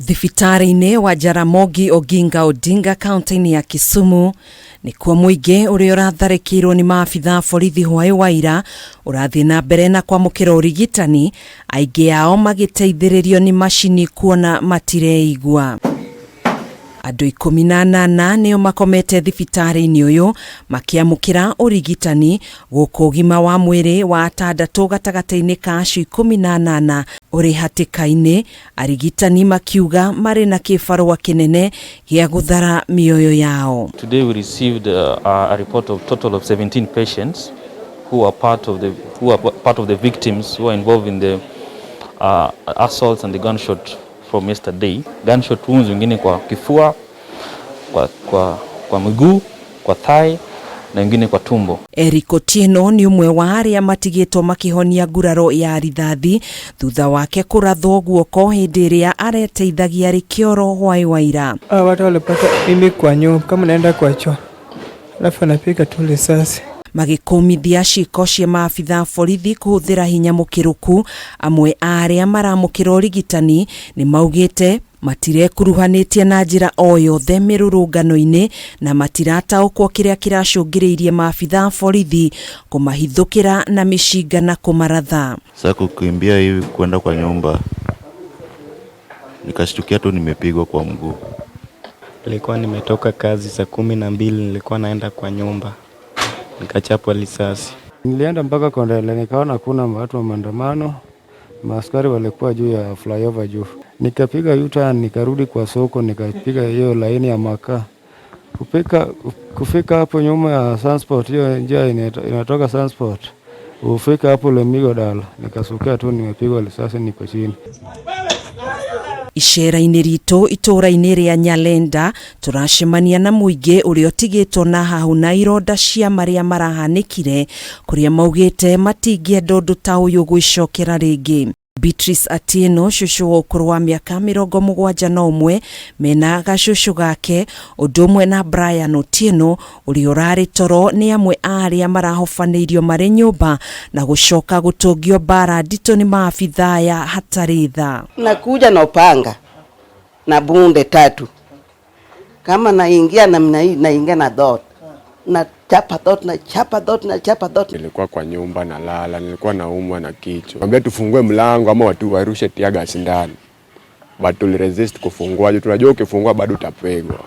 Thibitari-inĩ wa Jaramogi Oginga Odinga kaunti-inĩ ya Kisumu nikuo muingi uria uratharikirwo ni maabitha borithi HWAI waira urathie na mbere na kwamukira urigitani, aingi ao magiteithĩrĩrio ni mashini kuona matireigua. Andu 18 nio makomete thibitari-inĩ uyu makiamukira urigitani guku ugima wa mwiri wa 6 gatagati-inĩ ka acio 18 uri hatĩka-inĩ, arigitani makiuga mari na kibarua kinene gia guthara mioyo yao. Today we received a report of total of 17 patients who are part of the victims who are involved in the assaults and the gunshot from yesterday. Gunshot wounds wengine kwa kifua, kwa miguu, kwa thigh na wengine kwa tumbo. Eric Otieno ni umwe wa aria matigitwo makihonia nguraro ya rithathi thutha wake kurathwo guoko hindi iria areteithagia rikioro HWAI waira. Watu walipata mimi kwa nyumba kama naenda kwa choo, alafu napiga tu risasi. Magikumithia ciiko cia maabitha borithi kuhuthira hinya mukiruku. Amwe aria maramukira urigitani ni maugite matirekuruhanitie na njira o yothe mirurungano-ini na matirataukwo kiria kiracungiriirie maabitha borithi kumahithukira na mishinga na kumaratha. Sasa kukimbia hivi kwenda kwa nyumba, nikashtukia tu nimepigwa kwa mguu. Nilikuwa nimetoka kazi saa 12, nilikuwa naenda kwa nyumba, nikachapwa risasi. Nilienda mpaka Kondele, nikaona kuna watu wa maandamano, maaskari walikuwa juu ya flyover juu. Nikapiga U-turn, nikarudi kwa soko, nikapiga hiyo laini ya makaa. Kufika hapo nyuma ya Sunsport, hiyo njia inatoka Sunsport, ufika hapo Lemigo Dala, nikasukia tu nimepigwa risasi, niko chini. Icera-inĩ ritũ itura-inĩ ria Nyalenda turacemania na muingi uria utigitwo na hahu na ironda cia maria marahanikire kuria maugite matingienda undu ta uyu gwicokera ringi. Beatrice Atieno, shushu wa ukuru wa miaka 71 mena gashushu gake udumwe na Brian Otieno uri urari toro ni amwe aria marahofaneirio mari nyumba na gucoka gutungio bara ndito ni maabitha ya HATARI. Nakuja na upanga na bunde 3 kama naingia namna hii, naingia na dot na chapa dot. Nilikuwa kwa nyumba na lala, nilikuwa naumwa na kichwa. Mwambie tufungue mlango ama watu warushe tiaga sindani. But tuliresist kufungua, tunajua ukifungua bado utapigwa.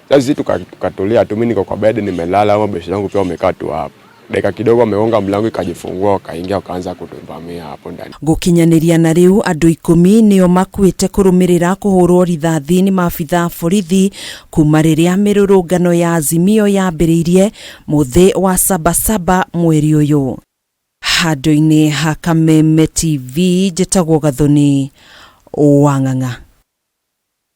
Sasa sisi tukatulia tu, mimi niko kwa bed nimelala, ama beshi zangu pia wamekaa tu hapo. Dakika kidogo wameonga mlango ikajifungua, wakaingia wakaanza kutuvamia hapo ndani. Gukinyaniria na riu andu 10 nio makuite kurumirira kuhurwo rithathi ni maabitha borithi kuma riria mirurungano ya Azimio yambiriirie muthi wa Sabasaba mweri uyu. Handu-ini ha Kameme TV, njitagwo Gathoni Wang'ang'a.